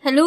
Hello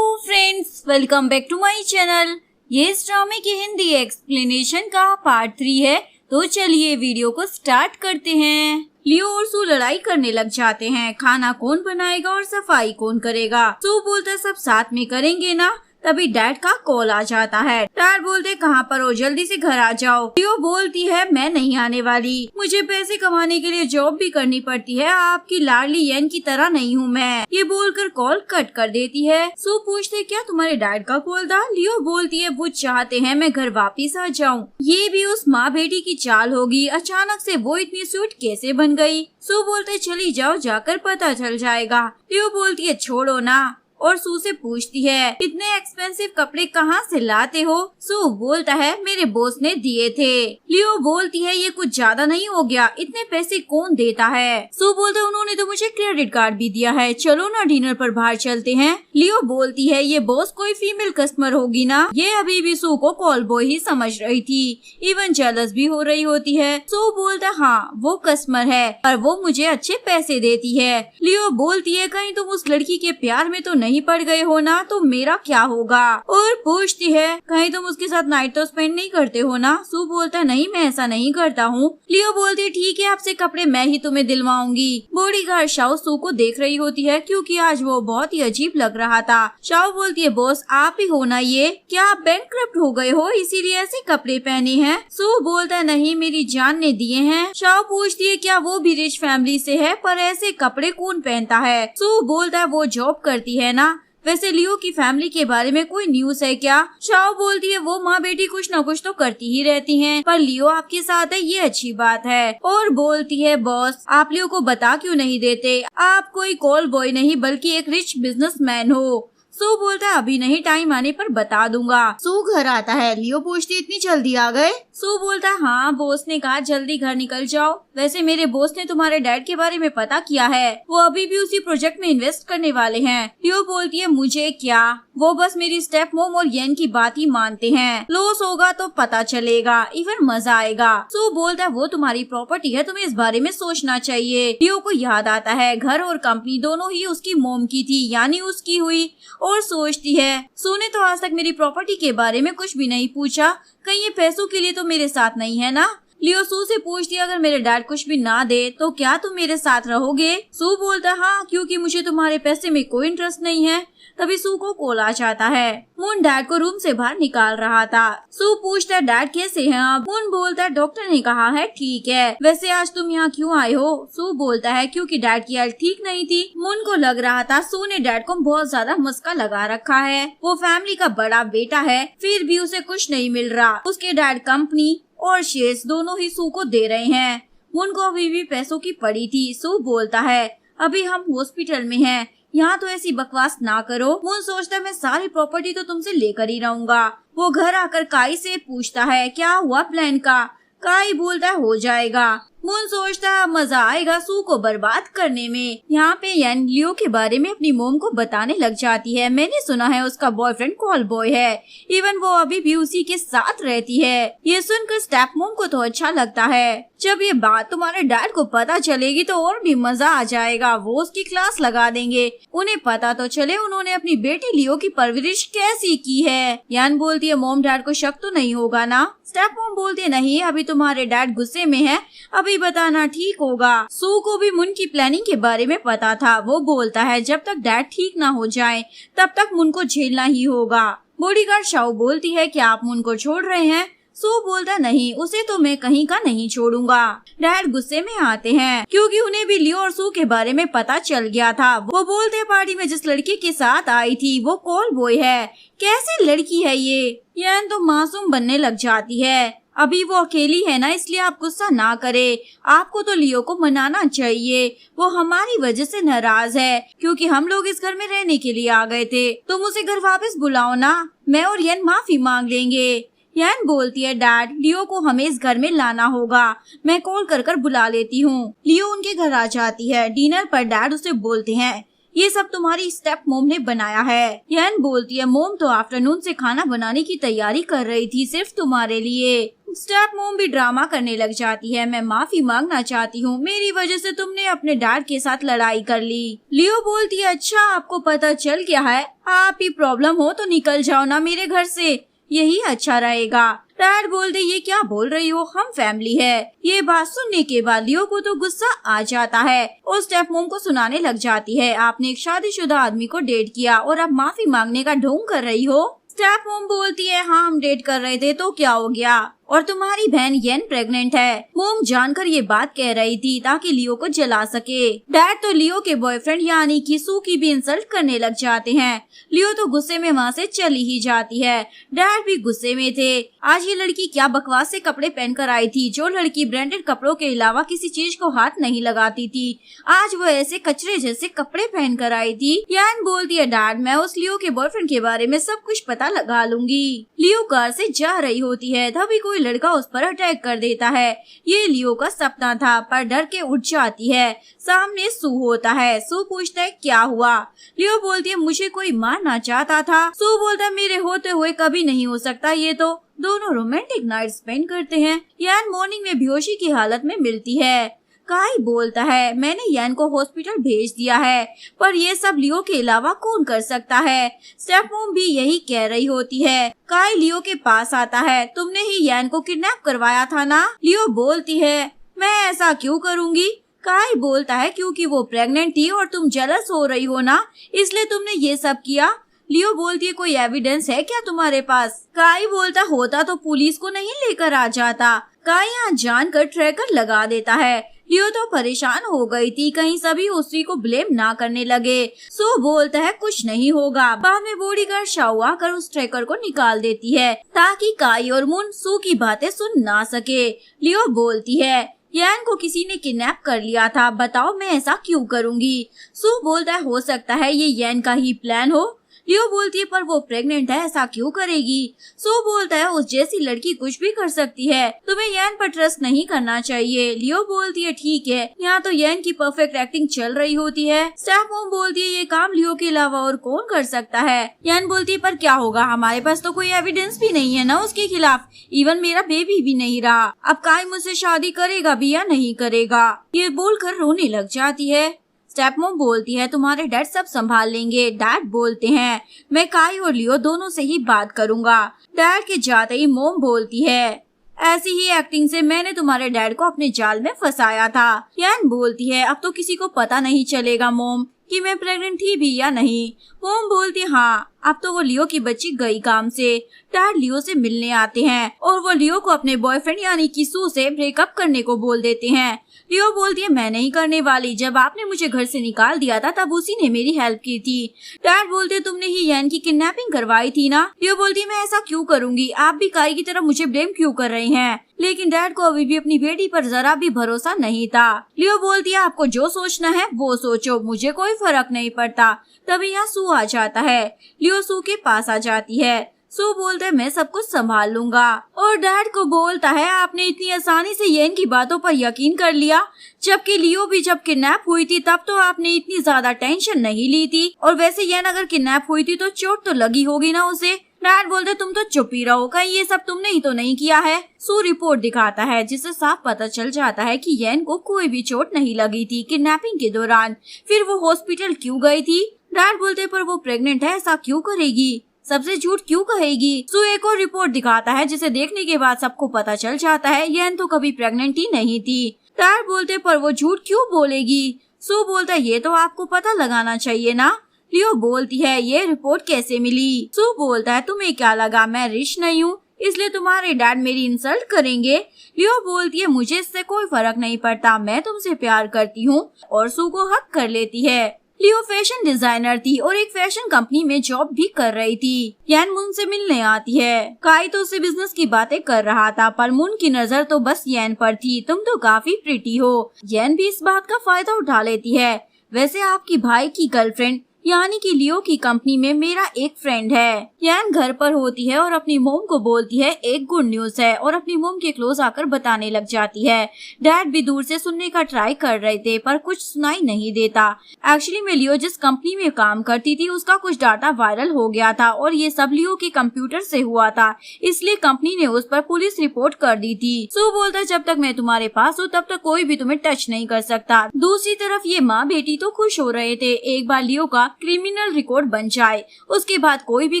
friends, welcome back to my channel. ये इस ड्रामे की हिंदी एक्सप्लेनेशन का पार्ट 3 है। तो चलिए वीडियो को स्टार्ट करते हैं। लियो और सू लड़ाई करने लग जाते हैं। खाना कौन बनाएगा और सफाई कौन करेगा। सू बोलता सब साथ में करेंगे ना। तभी डैड का कॉल आ जाता है। डैड बोलते कहाँ पर हो, जल्दी से घर आ जाओ। लियो बोलती है मैं नहीं आने वाली, मुझे पैसे कमाने के लिए जॉब भी करनी पड़ती है, आपकी लाडली येन की तरह नहीं हूँ मैं। ये बोलकर कॉल कट कर देती है। सू पूछते क्या तुम्हारे डैड का कॉल था। लियो बोलती है वो चाहते हैं मैं घर वापिस आ जाऊँ। ये भी उस माँ बेटी की चाल होगी, अचानक से वो इतनी स्वीट कैसे बन गई। सू बोलते चली जाओ, जाकर पता चल जाएगा। लियो बोलती है छोड़ो ना, और सू से पूछती है इतने एक्सपेंसिव कपड़े कहाँ से लाते हो। सू बोलता है मेरे बॉस ने दिए थे। लियो बोलती है ये कुछ ज्यादा नहीं हो गया, इतने पैसे कौन देता है। सू बोलते उन्होंने तो मुझे क्रेडिट कार्ड भी दिया है, चलो ना डिनर पर बाहर चलते हैं। लियो बोलती है ये बॉस कोई फीमेल कस्टमर होगी ना। ये अभी भी सू को कॉल बॉय ही समझ रही थी, इवन जेलस भी हो रही होती है। सू बोलता हाँ वो कस्टमर है और वो मुझे अच्छे पैसे देती है। लियो बोलती है कहीं तुम उस लड़की के प्यार में तो नहीं पड़ गए हो ना, तो मेरा क्या होगा। और पूछती है कहीं तुम उसके साथ नाइट तो स्पेंड नहीं करते हो ना। सू बोलता नहीं मैं ऐसा नहीं करता हूँ। लियो बोलती है ठीक है आपसे कपड़े मैं ही तुम्हें दिलवाऊंगी। बॉडीगार्ड शाओ सू को देख रही होती है क्योंकि आज वो बहुत ही अजीब लग रहा था। शाओ बोलती है बॉस आप ही हो ना ये, क्या आप बैंकक्रप्ट हो गए हो इसीलिए ऐसे कपड़े पहने हैं। सू बोलता है नहीं मेरी जान ने दिए हैं। शाओ पूछती है क्या वो भी रिच फैमिली से है, पर ऐसे कपड़े कौन पहनता है। सू बोलता है वो जॉब करती है ना। वैसे लियो की फैमिली के बारे में कोई न्यूज है क्या। शाओ बोलती है वो माँ बेटी कुछ न कुछ तो करती ही रहती हैं, पर लियो आपके साथ है ये अच्छी बात है। और बोलती है बॉस आप लियो को बता क्यों नहीं देते, आप कोई कॉल बॉय नहीं बल्कि एक रिच बिजनेसमैन हो। सू बोलता है अभी नहीं, टाइम आने पर बता दूंगा। सू घर आता है। लियो पूछती इतनी जल्दी आ गए। सू बोलता है हाँ बॉस ने कहा जल्दी घर निकल जाओ। वैसे मेरे बॉस ने तुम्हारे डैड के बारे में पता किया है, वो अभी भी उसी प्रोजेक्ट में इन्वेस्ट करने वाले हैं। लियो बोलती है मुझे क्या, वो बस मेरी स्टेप मोम और येन की बात ही मानते हैं। लॉस होगा तो पता चलेगा, इवन मजा आएगा। सू बोलता है वो तुम्हारी प्रॉपर्टी है, तुम्हें इस बारे में सोचना चाहिए। लियो को याद आता है घर और कंपनी दोनों ही उसकी मोम की थी, यानी उसकी हुई। और सोचती है सू ने तो आज तक मेरी प्रॉपर्टी के बारे में कुछ भी नहीं पूछा, कहीं ये पैसों के लिए तो मेरे साथ नहीं है ना। लियो सू से पूछती है अगर मेरे डैड कुछ भी ना दे तो क्या तुम मेरे साथ रहोगे। सू बोलता है हाँ क्योंकि मुझे तुम्हारे पैसे में कोई इंटरेस्ट नहीं है। तभी सू को कॉल आ जाता है। मून डैड को रूम से बाहर निकाल रहा था। सू पूछता है डैड कैसे हैं आप। मून बोलता है डॉक्टर ने कहा है ठीक है। वैसे आज तुम यहाँ क्यों आए हो। सू बोलता है क्योंकि डैड की हेल्थ ठीक नहीं थी। मून को लग रहा था सू ने डैड को बहुत ज्यादा मस्का लगा रखा है, वो फैमिली का बड़ा बेटा है फिर भी उसे कुछ नहीं मिल रहा। उसके डैड कंपनी और शेयर्स दोनों ही सू को दे रहे हैं। मून को अभी भी पैसों की पड़ी थी। सू बोलता है अभी हम हॉस्पिटल में हैं, यहाँ तो ऐसी बकवास ना करो। मून सोचता है मैं सारी प्रॉपर्टी तो तुमसे लेकर ही रहूंगा। वो घर आकर काई से पूछता है क्या हुआ प्लान का। काई बोलता है हो जाएगा। मून सोचता है मजा आएगा सू को बर्बाद करने में। यहाँ पे येन लियो के बारे में अपनी मोम को बताने लग जाती है, मैंने सुना है उसका बॉयफ्रेंड कॉल बॉय है, इवन वो अभी भी उसी के साथ रहती है। ये सुनकर स्टेप मोम को तो अच्छा लगता है, जब ये बात तुम्हारे डैड को पता चलेगी तो और भी मजा आ जाएगा, वो उसकी क्लास लगा देंगे, उन्हें पता तो चले उन्होंने अपनी बेटी लियो की परवरिश कैसी की है। यान बोलती है मोम डैड को शक तो नहीं होगा ना। स्टेप मोम बोलती है नहीं अभी तुम्हारे डैड गुस्से में है, अभी बताना ठीक होगा। सू को भी मुन की प्लानिंग के बारे में पता था, वो बोलता है जब तक डैड ठीक ना हो जाए तब तक मुन को झेलना ही होगा। बॉडीगार्ड शाओ बोलती है कि आप मुन को छोड़ रहे हैं। सू बोलता नहीं उसे तो मैं कहीं का नहीं छोड़ूंगा। डैड गुस्से में आते हैं क्योंकि उन्हें भी लियो और सू के बारे में पता चल गया था। वो बोलते पार्टी में जिस लड़की के साथ आई थी वो कॉल बॉय है, कैसी लड़की है ये। येन तो मासूम बनने लग जाती है, अभी वो अकेली है ना इसलिए आप गुस्सा ना करे, आपको तो लियो को मनाना चाहिए, वो हमारी वजह से नाराज है क्योंकि हम लोग इस घर में रहने के लिए आ गए थे, तुम उसे घर वापस बुलाओ ना, मैं और येन माफी मांग लेंगे। येन बोलती है डैड लियो को हमें इस घर में लाना होगा, मैं कॉल कर बुला लेती हूँ। लियो उनके घर आ जाती है। डिनर पर डैड उसे बोलते हैं ये सब तुम्हारी स्टेप मोम ने बनाया है। यन बोलती है मोम तो आफ्टरनून से खाना बनाने की तैयारी कर रही थी सिर्फ तुम्हारे लिए। स्टेप मोम भी ड्रामा करने लग जाती है, मैं माफी मांगना चाहती हूँ, मेरी वजह से तुमने अपने डैड के साथ लड़ाई कर ली। लियो बोलती है अच्छा आपको पता चल गया है, आप ही प्रॉब्लम हो तो निकल जाओ ना मेरे घर से, यही अच्छा रहेगा। डैड बोलते ये क्या बोल रही हो, हम फैमिली है। ये बात सुनने के बाद लियो को तो गुस्सा आ जाता है और स्टेप मोम को सुनाने लग जाती है आपने एक शादीशुदा आदमी को डेट किया और अब माफी मांगने का ढोंग कर रही हो। स्टेप मोम बोलती है हाँ हम डेट कर रहे थे तो क्या हो गया, और तुम्हारी बहन येन प्रेग्नेंट है। मोम जानकर ये बात कह रही थी ताकि लियो को जला सके। डैड तो लियो के बॉयफ्रेंड यानी कि सू की भी इंसल्ट करने लग जाते हैं। लियो तो गुस्से में वहाँ से चली ही जाती है। डैड भी गुस्से में थे, आज ये लड़की क्या बकवास से कपड़े पहनकर आई थी। जो लड़की ब्रांडेड कपड़ों के अलावा किसी चीज को हाथ नहीं लगाती थी, आज वो ऐसे कचरे जैसे कपड़े पहन कर आई थी। यान बोलती है डैड मैं उस लियो के बॉयफ्रेंड के बारे में सब कुछ पता लगा लूंगी। लियो कार से जा रही होती है तभी कोई लड़का उस पर अटैक कर देता है। ये लियो का सपना था पर डर के उठ जाती है। सामने सू होता है। सू पूछता है क्या हुआ। लियो बोलती है मुझे कोई मारना चाहता था। सू बोलता है मेरे होते हुए कभी नहीं हो सकता, ये तो दोनों रोमांटिक नाइट स्पेंड करते हैं। यान मॉर्निंग में बेहोशी की हालत में मिलती है। काई बोलता है मैंने यान को हॉस्पिटल भेज दिया है, पर ये सब लियो के अलावा कौन कर सकता है। स्टेप मोम भी यही कह रही होती है। काई लियो के पास आता है, तुमने ही यान को किडनैप करवाया था ना। लियो बोलती है मैं ऐसा क्यों करूँगी। काई बोलता है क्योंकि वो प्रेग्नेंट थी और तुम जेलस हो रही हो ना, इसलिए तुमने ये सब किया। लियो बोलती है कोई एविडेंस है क्या तुम्हारे पास। काई बोलता होता तो पुलिस को नहीं लेकर आ जाता। काई यहाँ जानकर ट्रैकर लगा देता है। लियो तो परेशान हो गई थी, कहीं सभी उसी को ब्लेम ना करने लगे। सो बोलता है कुछ नहीं होगा। बाद में बॉडीगार्ड शाओ आकर उस ट्रैकर को निकाल देती है ताकि काई और मुन सू की बातें सुन ना सके। लियो बोलती है यान को किसी ने किडनैप कर लिया था, बताओ मैं ऐसा क्यों करूँगी। सू बोलता है हो सकता है ये यान का ही प्लान हो। लियो बोलती है पर वो प्रेग्नेंट है, ऐसा क्यों करेगी। सो बोलता है उस जैसी लड़की कुछ भी कर सकती है, तुम्हें यान पर ट्रस्ट नहीं करना चाहिए। लियो बोलती है ठीक है। यहाँ तो यान की परफेक्ट एक्टिंग चल रही होती है। स्टेप मोम बोलती है ये काम लियो के अलावा और कौन कर सकता है। यान बोलती है पर क्या होगा, हमारे पास तो कोई एविडेंस भी नहीं है ना उसके खिलाफ, इवन मेरा बेबी भी नहीं रहा। अब काई मुझसे शादी करेगा भी या नहीं करेगा। ये बोलकर रोने लग जाती है। स्टेप मोम बोलती है तुम्हारे डैड सब संभाल लेंगे। डैड बोलते हैं मैं काई और लियो दोनों से ही बात करूंगा। डैड के जाते ही मोम बोलती है ऐसी ही एक्टिंग से मैंने तुम्हारे डैड को अपने जाल में फंसाया था। यान बोलती है अब तो किसी को पता नहीं चलेगा मोम कि मैं प्रेग्नेंट थी भी या नहीं। मोम बोलती है हाँ अब तो वो लियो की बच्ची गई काम से। डैड लियो से मिलने आते हैं और वो लियो को अपने बॉयफ्रेंड यानी कि सू से ब्रेकअप करने को बोल देते हैं। लियो बोलती है मैं नहीं करने वाली, जब आपने मुझे घर से निकाल दिया था तब उसी ने मेरी हेल्प की थी। डैड बोलते तुमने ही यान की किडनैपिंग करवाई थी ना। लियो बोलती है मैं ऐसा क्यों करूंगी, आप भी काई की तरह मुझे ब्लेम क्यों कर रहे हैं। लेकिन डैड को अभी भी अपनी बेटी पर जरा भी भरोसा नहीं था। लियो बोलती है आपको जो सोचना है वो सोचो, मुझे कोई फर्क नहीं पड़ता। तभी यहाँ सू आ जाता है। लियो सू के पास आ जाती है। सू बोलता है मैं सब कुछ संभाल लूंगा और डैड को बोलता है आपने इतनी आसानी से येन की बातों पर यकीन कर लिया, जबकि लियो भी जब किडनैप हुई थी तब तो आपने इतनी ज्यादा टेंशन नहीं ली थी, और वैसे येन अगर किडनैप हुई थी तो चोट तो लगी होगी ना उसे। डैड बोलते तुम तो चुप ही रहो, कहीं ये सब तुमने ही तो नहीं किया है। सू रिपोर्ट दिखाता है जिससे साफ पता चल जाता है कि येन को कोई भी चोट नहीं लगी थी किडनैपिंग के दौरान। फिर वो हॉस्पिटल क्यों गई थी। डैड बोलते पर वो प्रेग्नेंट है, ऐसा क्यों करेगी, सबसे झूठ क्यों कहेगी। सू एक और रिपोर्ट दिखाता है जिसे देखने के बाद सबको पता चल जाता है येन तो कभी प्रेग्नेंट ही नहीं थी। डैड बोलते पर वो झूठ क्यों बोलेगी। सू बोलता है ये तो आपको पता लगाना चाहिए ना। लियो बोलती है ये रिपोर्ट कैसे मिली। सू बोलता है तुम्हें क्या लगा मैं रिच नहीं हूँ इसलिए तुम्हारे डैड मेरी इंसल्ट करेंगे। लियो बोलती है मुझे इससे कोई फर्क नहीं पड़ता, मैं तुमसे प्यार करती हूँ, और सू को हक कर लेती है। लियो फैशन डिजाइनर थी और एक फैशन कंपनी में जॉब भी कर रही थी। यान मुन से मिलने आती है। काई तो उससे बिजनेस की बातें कर रहा था पर मुन की नजर तो बस यान पर थी। तुम तो काफी प्रिटी हो। यान भी इस बात का फायदा उठा लेती है। वैसे आपकी भाई की गर्लफ्रेंड यानी कि लियो की कंपनी में मेरा एक फ्रेंड है। यान घर पर होती है और अपनी मोम को बोलती है एक गुड न्यूज है और अपनी मोम के क्लोज आकर बताने लग जाती है। डैड भी दूर से सुनने का ट्राई कर रहे थे पर कुछ सुनाई नहीं देता। एक्चुअली में लियो जिस कंपनी में काम करती थी उसका कुछ डाटा वायरल हो गया था और ये सब लियो के कंप्यूटर से हुआ था, इसलिए कंपनी ने उस पर पुलिस रिपोर्ट कर दी थी। सू बोलता जब तक मैं तुम्हारे पास हूँ तब तक कोई भी तुम्हें टच नहीं कर सकता। दूसरी तरफ ये माँ बेटी तो खुश हो रहे थे एक बार लियो का क्रिमिनल रिकॉर्ड बन जाए, उसके बाद कोई भी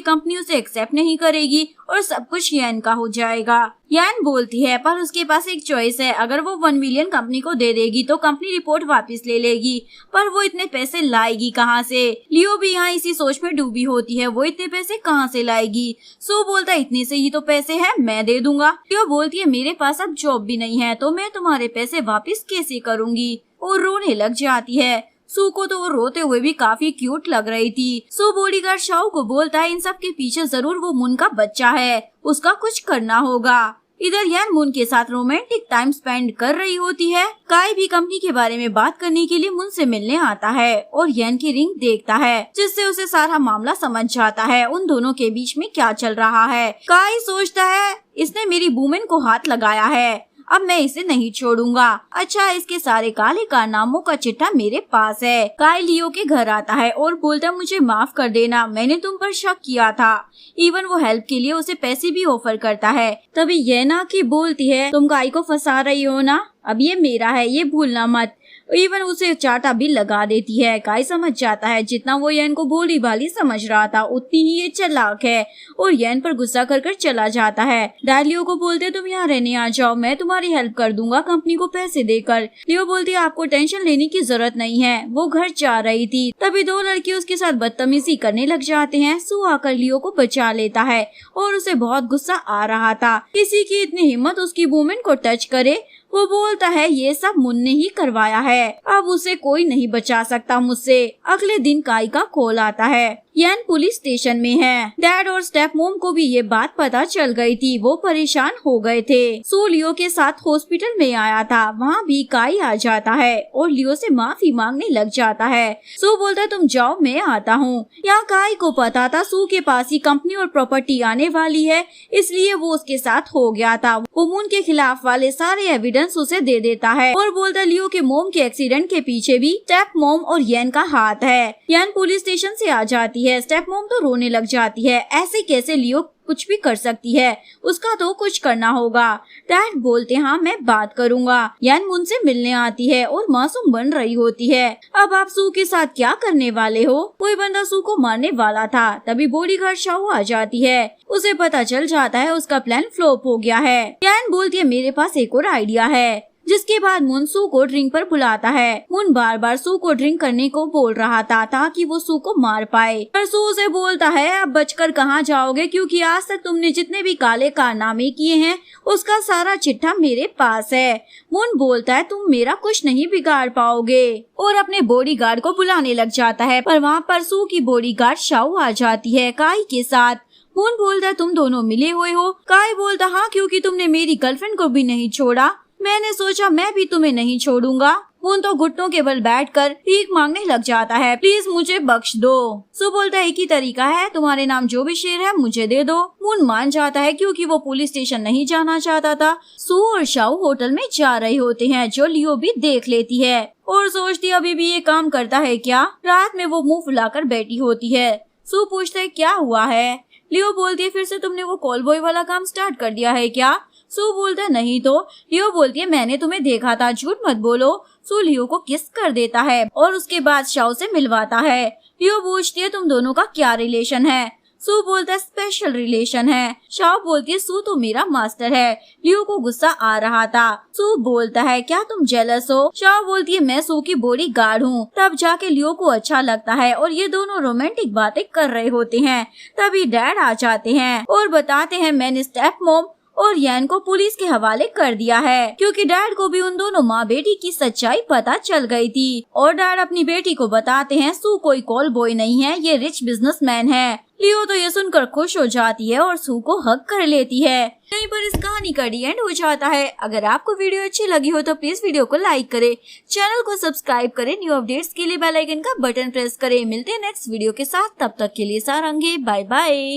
कंपनी उसे एक्सेप्ट नहीं करेगी और सब कुछ यान का हो जाएगा। यान बोलती है पर उसके पास एक चॉइस है, अगर वो 1 मिलियन कंपनी को दे देगी तो कंपनी रिपोर्ट वापस ले लेगी, पर वो इतने पैसे लाएगी कहाँ से। लियो भी यहाँ इसी सोच में डूबी होती है, वो इतने पैसे कहाँ से लाएगी। सो बोलता है इतने से ही तो पैसे हैं, मैं दे दूंगा। लियो बोलती है मेरे पास अब जॉब भी नहीं है तो मैं तुम्हारे पैसे वापस कैसे करूँगी, और रोने लग जाती है। सू को तो वो रोते हुए भी काफी क्यूट लग रही थी। सू बॉडीगार्ड शाओ को बोलता है इन सब के पीछे जरूर वो मुन का बच्चा है, उसका कुछ करना होगा। इधर यान मुन के साथ रोमांटिक टाइम स्पेंड कर रही होती है। काई भी कंपनी के बारे में बात करने के लिए मुन से मिलने आता है और यान की रिंग देखता है जिससे उसे सारा मामला समझ जाता है उन दोनों के बीच में क्या चल रहा है। काई सोचता है इसने मेरी वुमेन को हाथ लगाया है, अब मैं इसे नहीं छोड़ूंगा। अच्छा इसके सारे काले कारनामों का चिट्ठा मेरे पास है। काई लियो के घर आता है और बोलता मुझे माफ कर देना, मैंने तुम पर शक किया था। इवन वो हेल्प के लिए उसे पैसे भी ऑफर करता है। तभी ये ना कि बोलती है तुम काई को फंसा रही हो ना, अब ये मेरा है ये भूलना मत। इवन उसे चाटा भी लगा देती है। काई समझ जाता है जितना वो यन को भोली भाली समझ रहा था उतनी ही ये चालाक है और यन पर गुस्सा कर कर चला जाता है। डैड लियो को बोलते तुम यहाँ रहने आ जाओ, मैं तुम्हारी हेल्प कर दूंगा कंपनी को पैसे देकर। लियो बोलती है आपको टेंशन लेने की जरूरत नहीं है। वो घर जा रही थी तभी 2 लड़के उसके साथ बदतमीजी करने लग जाते हैं। सू आकर लियो को बचा लेता है और उसे बहुत गुस्सा आ रहा था किसी की इतनी हिम्मत उसकी वुमेन को टच करे। वो बोलता है ये सब मुन ने ही करवाया है, अब उसे कोई नहीं बचा सकता मुझसे। अगले दिन काई का कॉल आता है। यान पुलिस स्टेशन में है। डैड और स्टेप मोम को भी ये बात पता चल गई थी, वो परेशान हो गए थे। सू लियो के साथ हॉस्पिटल में आया था, वहाँ भी काई आ जाता है और लियो से माफी मांगने लग जाता है। सू बोलता है तुम जाओ मैं आता हूँ। यहाँ काई को पता था सू के पास ही कंपनी और प्रॉपर्टी आने वाली है, इसलिए वो उसके साथ हो गया था। वो मुन के खिलाफ वाले सारे एविडेंस उसे दे देता है और बोलता लियो के मोम के एक्सीडेंट के पीछे भी स्टेप मोम और यान का हाथ है। यान पुलिस स्टेशन से आ जाती है। स्टेप मोम तो रोने लग जाती है, ऐसे कैसे लियो कुछ भी कर सकती है, उसका तो कुछ करना होगा। डैड बोलते हाँ मैं बात करूंगा। यान मुन से मिलने आती है और मासूम बन रही होती है। अब आप सू के साथ क्या करने वाले हो। कोई बंदा सू को मारने वाला था, तभी बॉडीगार्ड शाओ आ जाती है। उसे पता चल जाता है उसका प्लान फ्लॉप हो गया है। यान बोलती है मेरे पास एक और आइडिया है। जिसके बाद मुन सू को ड्रिंक पर बुलाता है। मुन बार बार सू को ड्रिंक करने को बोल रहा था ताकि वो सू को मार पाए, पर सू से बोलता है अब बचकर कहाँ जाओगे, क्योंकि आज तक तुमने जितने भी काले कारनामे किए हैं उसका सारा चिट्ठा मेरे पास है। मुन बोलता है तुम मेरा कुछ नहीं बिगाड़ पाओगे और अपने बॉडीगार्ड को बुलाने लग जाता है, पर वहाँ पर सू की बॉडीगार्ड शाओ आ जाती है काई के साथ। मुन बोलता है तुम दोनों मिले हुए हो। काई बोलता हाँ क्योंकि तुमने मेरी गर्लफ्रेंड को भी नहीं छोड़ा, मैंने सोचा मैं भी तुम्हें नहीं छोड़ूंगा। मुन तो घुटनों के बल बैठकर भीख मांगने लग जाता है, प्लीज मुझे बख्श दो। सू बोलता है एक ही तरीका है, तुम्हारे नाम जो भी शेर है मुझे दे दो। मुन मान जाता है क्योंकि वो पुलिस स्टेशन नहीं जाना चाहता था। सू और शाओ होटल में जा रहे होते हैं जो लियो भी देख लेती है और सोचती अभी भी ये काम करता है क्या। रात में वो मुंह फुलाकर बैठी होती है। सू पूछता है क्या हुआ है। लियो बोलती है फिर से तुमने वो कॉल बॉय वाला काम स्टार्ट कर दिया है क्या। सू बोलता है नहीं तो। लियो बोलती है मैंने तुम्हें देखा था, झूठ मत बोलो। सू लियो को किस कर देता है और उसके बाद शाओ से मिलवाता है। लियो पूछती है तुम दोनों का क्या रिलेशन है। सू बोलता है स्पेशल रिलेशन है। शाओ बोलती है सू तो मेरा मास्टर है। लियो को गुस्सा आ रहा था। सू बोलता है क्या तुम जेलस हो। शाओ बोलती है मैं सू की बॉडी गार्ड हूँ। तब जाके लियो को अच्छा लगता है और ये दोनों रोमांटिक बातें कर रहे होते हैं। तभी डैड आ जाते हैं और बताते हैं मैंने स्टेप मोम और यैन को पुलिस के हवाले कर दिया है, क्योंकि डैड को भी उन दोनों माँ बेटी की सच्चाई पता चल गई थी। और डैड अपनी बेटी को बताते हैं सू कोई कॉल बॉय नहीं है, ये रिच बिजनेसमैन है। लियो तो ये सुनकर खुश हो जाती है और सू को हग कर लेती है। यहीं पर इस कहानी का डी एंड हो जाता है। अगर आपको वीडियो अच्छी लगी हो तो प्लीज वीडियो को लाइक करें, चैनल को सब्सक्राइब करें, न्यू अपडेट्स के लिए बेल आइकन का बटन प्रेस करें। मिलते हैं नेक्स्ट वीडियो के साथ, तब तक के लिए सारंगे, बाय बाय।